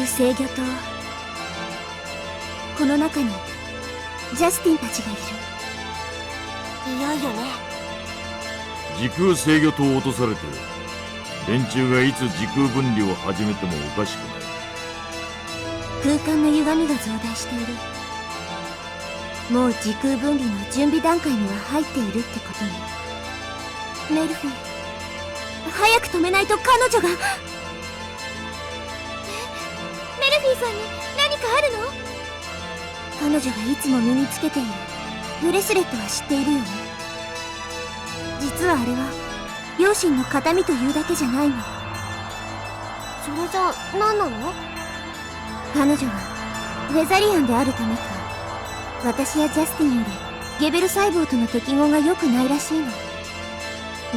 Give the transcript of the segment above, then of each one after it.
空制御塔、この中にジャスティンたちがいる。いよいよね。時空制御塔を落とされて連中がいつ時空分離を始めてもおかしくない。空間の歪みが増大している。もう時空分離の準備段階には入っているってことね。メルフィー、早く止めないと彼女が。メルフィーさんに何かあるの？彼女がいつも身につけているブレスレットは知っているよね。実はあれは両親の形見というだけじゃないの。それじゃ何なの？彼女はウェザリアンであるためか、私やジャスティンよりゲベル細胞との適合が良くないらしいの。だ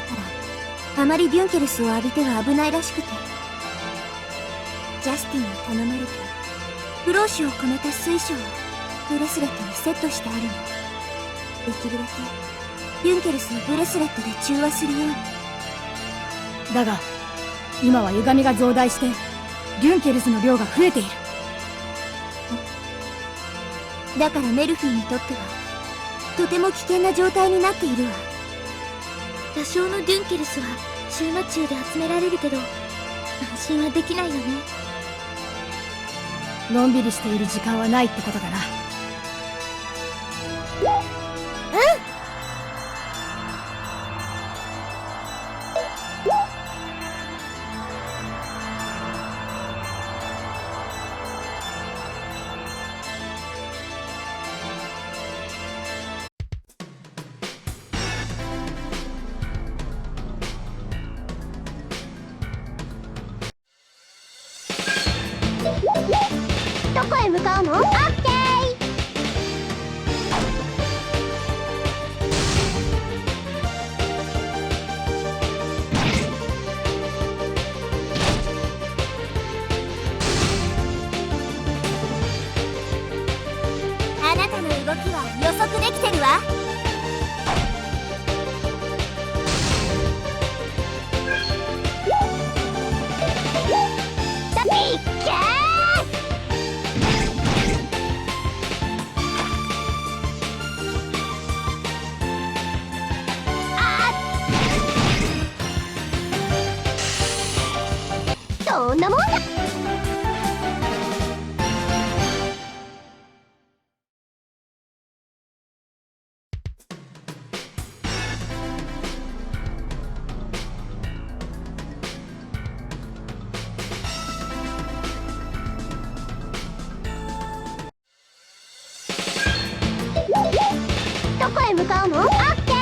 からあまりデュンケルスを浴びては危ないらしくて、ジャスティンに頼まれて不老酒を込めた水晶をブレスレットにセットしてあるの。できるだけデュンケルスをブレスレットで中和するように。だが今は歪みが増大してデュンケルスの量が増えている。だからメルフィーにとってはとても危険な状態になっているわ。多少のデュンケルスは終末中で集められるけど安心はできないよね。のんびりしている時間はないってことだな。どこへ向かうの？オッケー。あなたの動きは予測できてるわ。いっけー。そんなもんだ。どこへ向かうの？オッケー。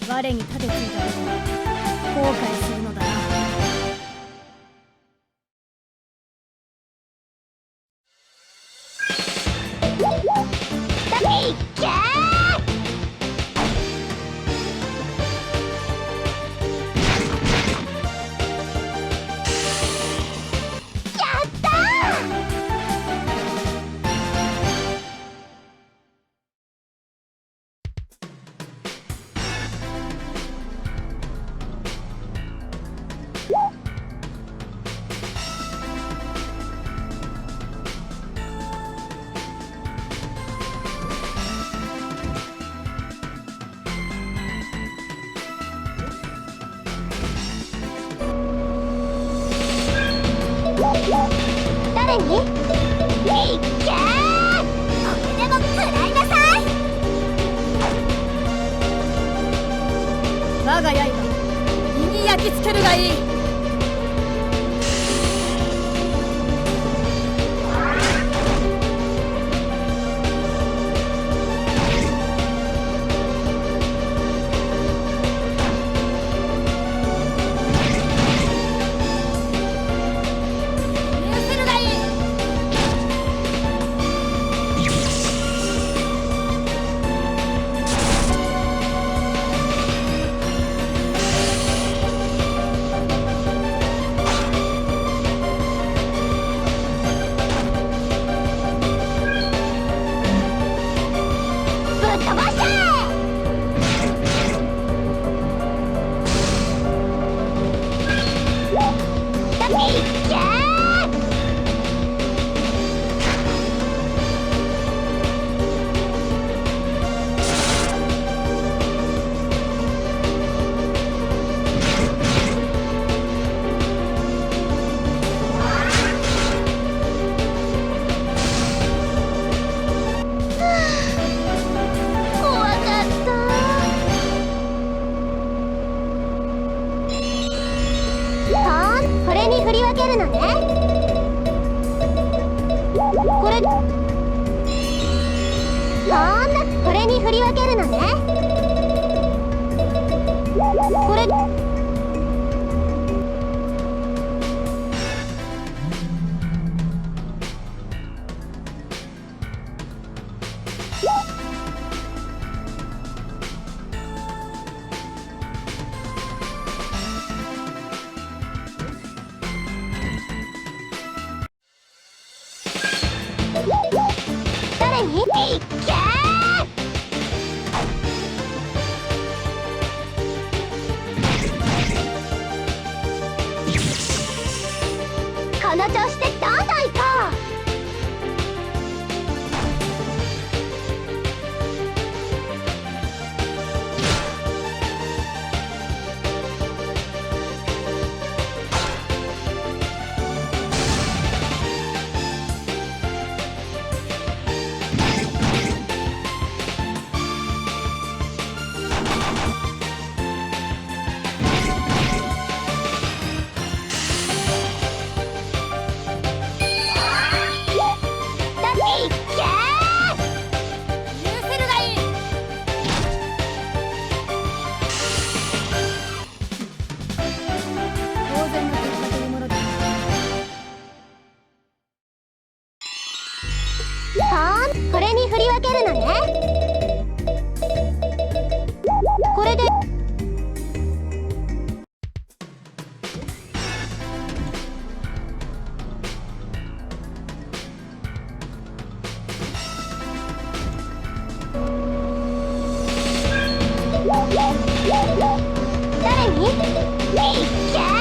我に盾ついたことは後悔するのだな。いっけー。やったー。誰に？いっけー。これでも食らいなさい。我が刃身に焼き付けるがいい。許せるがいい。これに振り分けるのね。これ誰にいっけー。この調子でどんどん行ここれに振り分けるのね。これで誰にいっけー。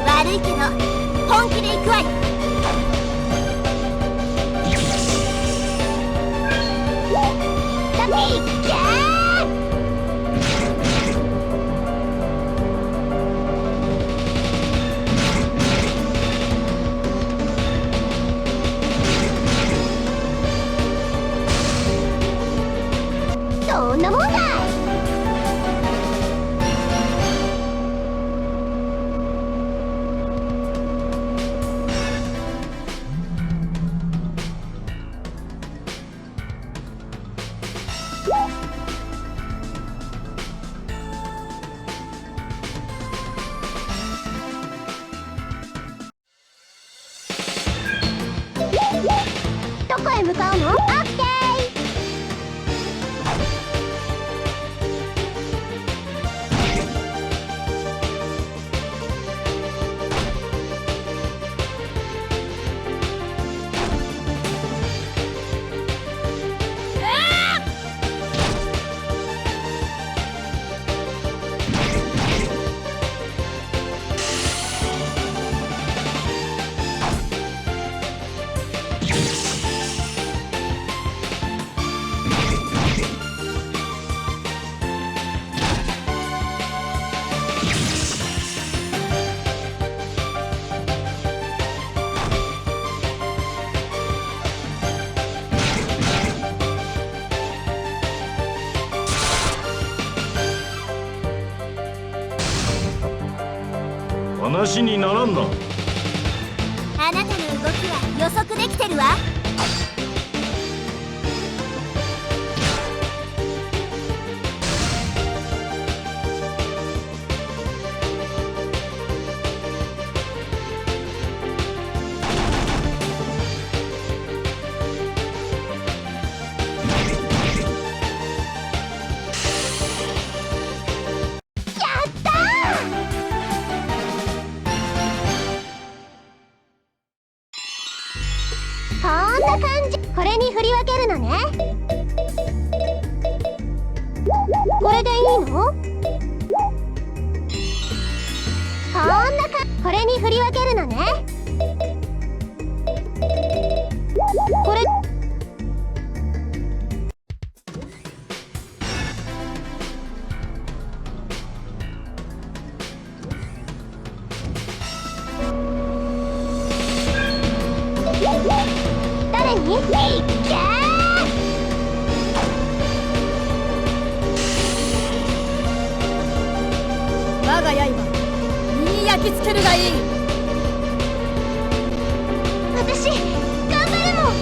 悪いけど本気で行くわよ。だっていっけー。そんなもんだい。どこへ向かうの？オッケー。話にならんな。あなたの動きは予測できてるわ。こんな感じ。これに振り分けるのね。これでいいの？これに振り分けるのね。これ誰に？いっけー！我が刃身に焼き付けるがいい。私頑張るもん。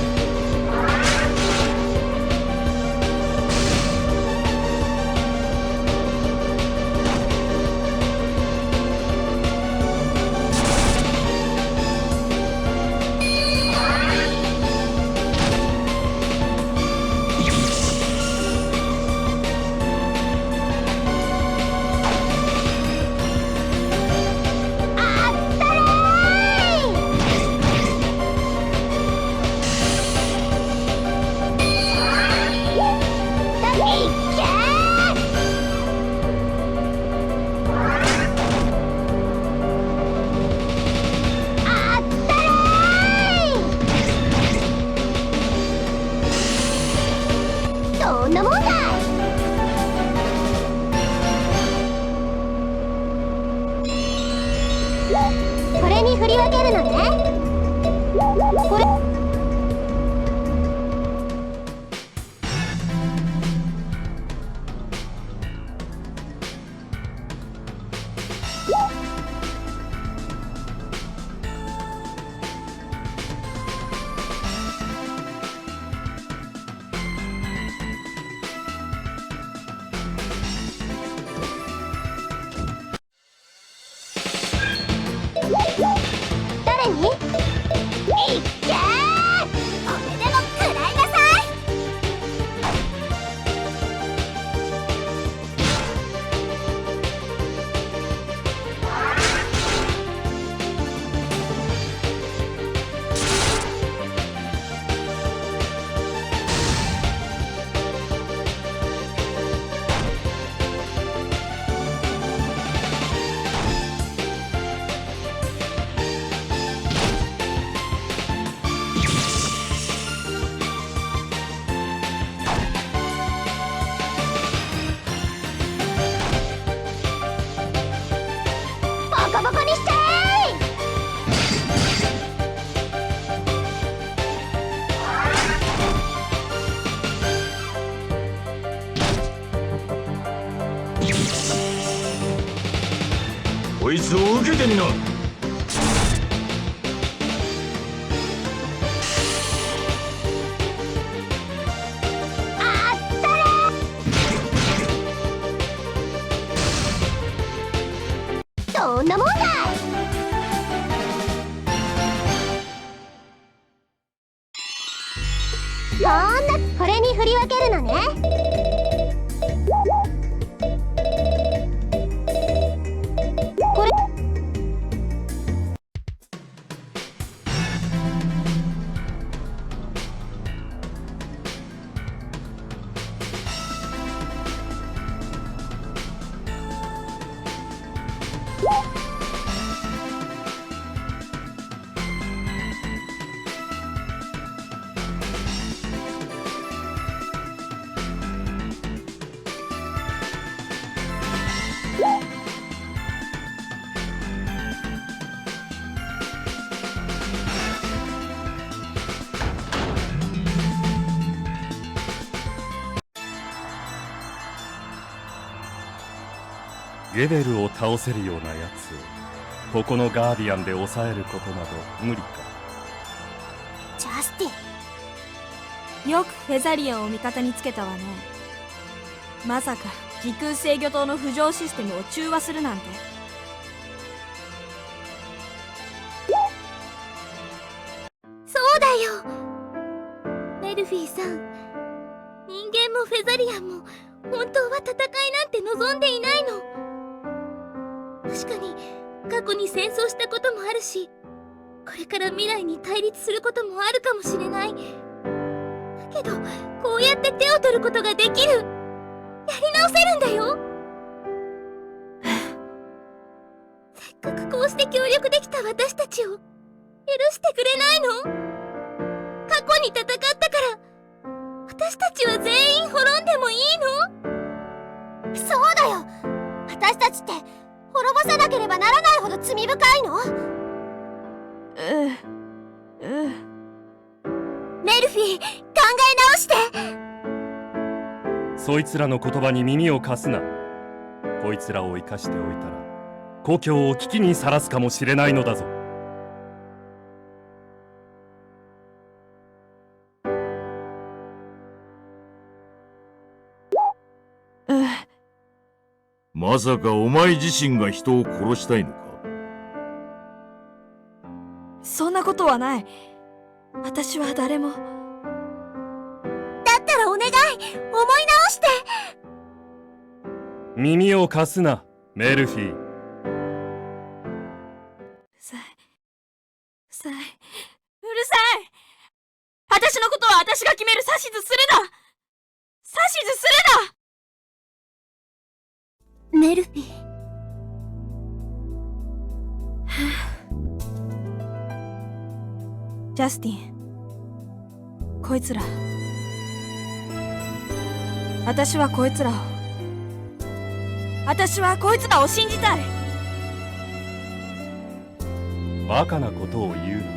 そんなもんだい。これに振り分けるのね。これ誰に？いっけー！これでも食らいなさい。ボコボコにしちゃこいつを受けてみな。そんなもんだい。こんなこれに振り分けるのね。これゲベルを倒せるようなやつをここのガーディアンで抑えることなど無理か。ジャスティン。よくフェザリアンを味方につけたわね。まさか時空制御塔の浮上システムを中和するなんて。そうだよ。メルフィーさん、人間もフェザリアンも本当は戦いなんて望んでいないの。確かに過去に戦争したこともあるし、これから未来に対立することもあるかもしれない。だけどこうやって手を取ることができる。やり直せるんだよ。せっかくこうして協力できた私たちを許してくれないの？過去に戦ったから私たちは全員滅んでもいいの？そうだよ。私たちって滅ぼさなければならないほど罪深いの？メルフィー、考え直して。そいつらの言葉に耳を貸すな。こいつらを生かしておいたら故郷を危機にさらすかもしれないのだぞ。まさかお前自身が人を殺したいのか？そんなことはない。私は誰も。だったらお願い、思い直して。耳を貸すな、メルフィー。うるさい。私のことは私が決める。指図するな。指図するな。メルフィー。ジャスティン、こいつら。私はこいつらを信じたい。バカなことを言うな。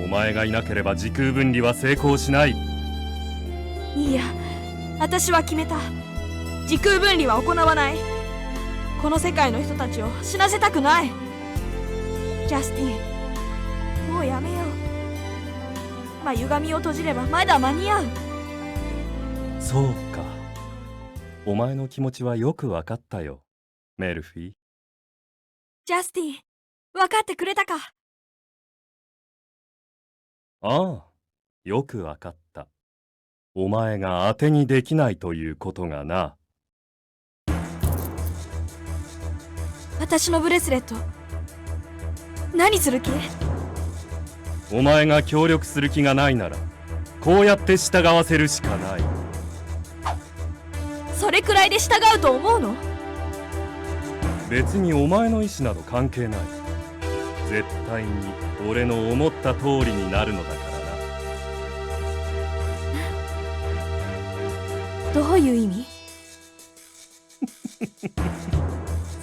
お前がいなければ時空分離は成功しない。いいや、私は決めた。時空分離は行わない。この世界の人たちを死なせたくない。ジャスティン、もうやめよう。歪みを閉じればまだ間に合う。そうか。お前の気持ちはよくわかったよ、メルフィー。ジャスティン、分かってくれたか？ああ、よくわかった。お前が当てにできないということがな。私のブレスレット、何する気？お前が協力する気がないなら、こうやって従わせるしかない。それくらいで従うと思うの？別にお前の意志など関係ない。絶対に俺の思った通りになるのだからな。どういう意味？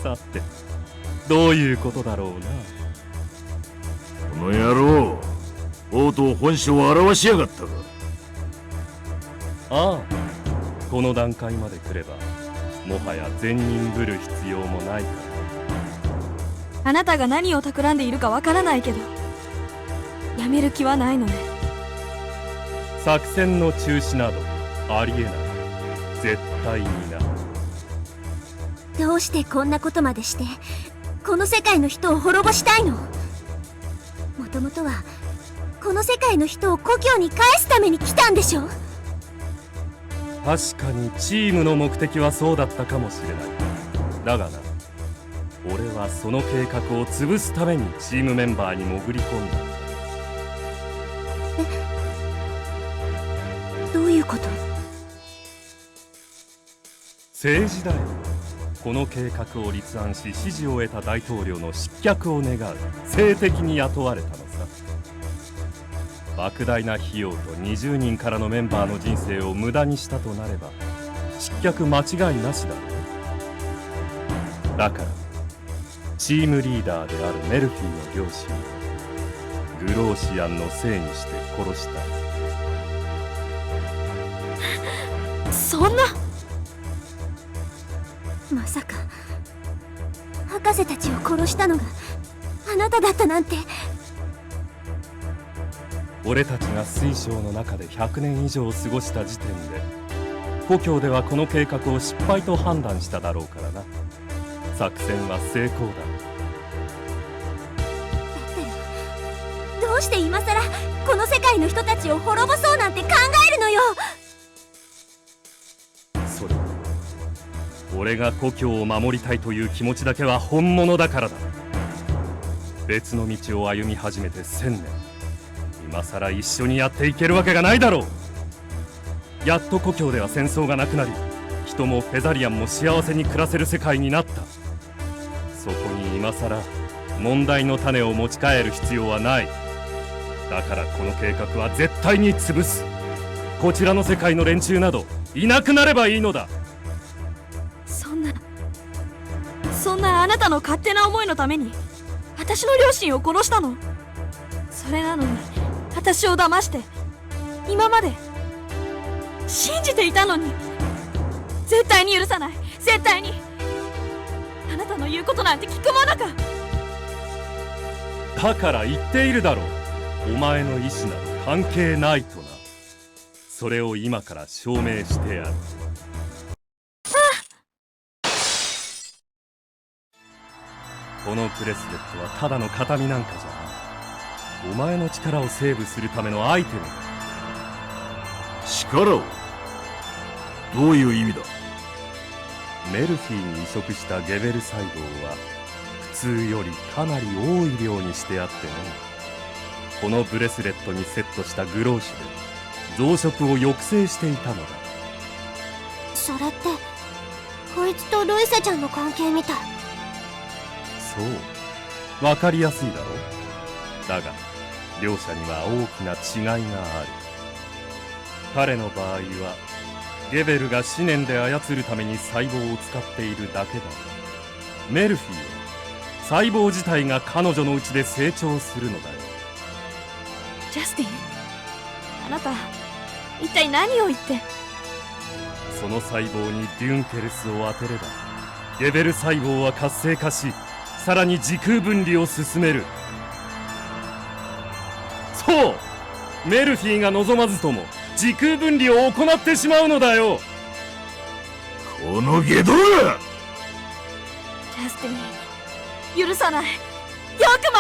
さて、どういうことだろうな。この野郎、とうとう本性を表しやがったか。ああ、この段階まで来ればもはや善人ぶる必要もないから。あなたが何を企んでいるかわからないけど、やめる気はないのね。作戦の中止などありえない。絶対にな。どうしてこんなことまでしてこの世界の人を滅ぼしたいの？もともとはこの世界の人を故郷に返すために来たんでしょ？確かにチームの目的はそうだったかもしれない。だがな、俺はその計画を潰すためにチームメンバーに潜り込んだ。どういうこと？政治だよ。この計画を立案し支持を得た大統領の失脚を願う政敵に雇われたのさ。莫大な費用と20人からのメンバーの人生を無駄にしたとなれば失脚間違いなしだろう。だからチームリーダーであるメルフィーの両親をグローシアンのせいにして殺した。そんな。まさか博士たちを殺したのがあなただったなんて。俺たちが水晶の中で100年以上過ごした時点で故郷ではこの計画を失敗と判断しただろうからな。作戦は成功だ。どうして今さらこの世界の人たちを滅ぼそうなんて考えるのよ。それは俺が故郷を守りたいという気持ちだけは本物だからだ。別の道を歩み始めて1000年、今さら一緒にやっていけるわけがないだろう。やっと故郷では戦争がなくなり、人もフェザリアンも幸せに暮らせる世界になった。そこに今さら問題の種を持ち帰る必要はない。だからこの計画は絶対に潰す。こちらの世界の連中などいなくなればいいのだ。そんなあなたの勝手な思いのために私の両親を殺したの。それなのに私を騙して今まで信じていたのに、絶対に許さない。絶対にあなたの言うことなんて聞くものか。だから言っているだろう。お前の意志など関係ないとな。それを今から証明してやる。このブレスレットはただの形見なんかじゃない。お前の力をセーブするためのアイテムだ。力を？どういう意味だ？メルフィーに移植したゲベル細胞は普通よりかなり多い量にしてあってね。このブレスレットにセットしたグローシュで増殖を抑制していたのだ。それってこいつとルイセちゃんの関係みたい。そう、わかりやすいだろう。だが両者には大きな違いがある。彼の場合はゲベルが思念で操るために細胞を使っているだけだ。メルフィーは細胞自体が彼女のうちで成長するのだよ。ジャスティン、あなた一体何を言って。その細胞にデュンケルスを当てればゲベル細胞は活性化し、さらに時空分離を進める。そう、メルフィーが望まずとも時空分離を行ってしまうのだよ。このゲドラ！ジャスティン、許さない。よくも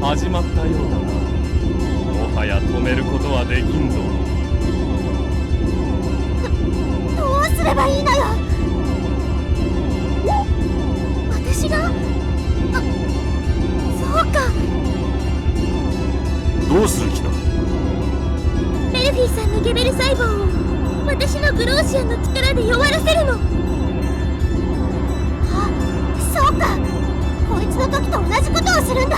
始まったようだな。もはや止めることはできんぞ。どうすればいいのよ。私が？そうか。どうする気だ？メルフィーさんのゲベル細胞を私のグローシアンの力で弱らせるの。あ、そうか。こいつの時と同じことをするんだ。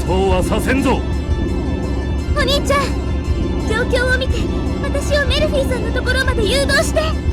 そうはさせんぞ。お兄ちゃん、状況を見て私をメルフィーさんのところまで誘導して。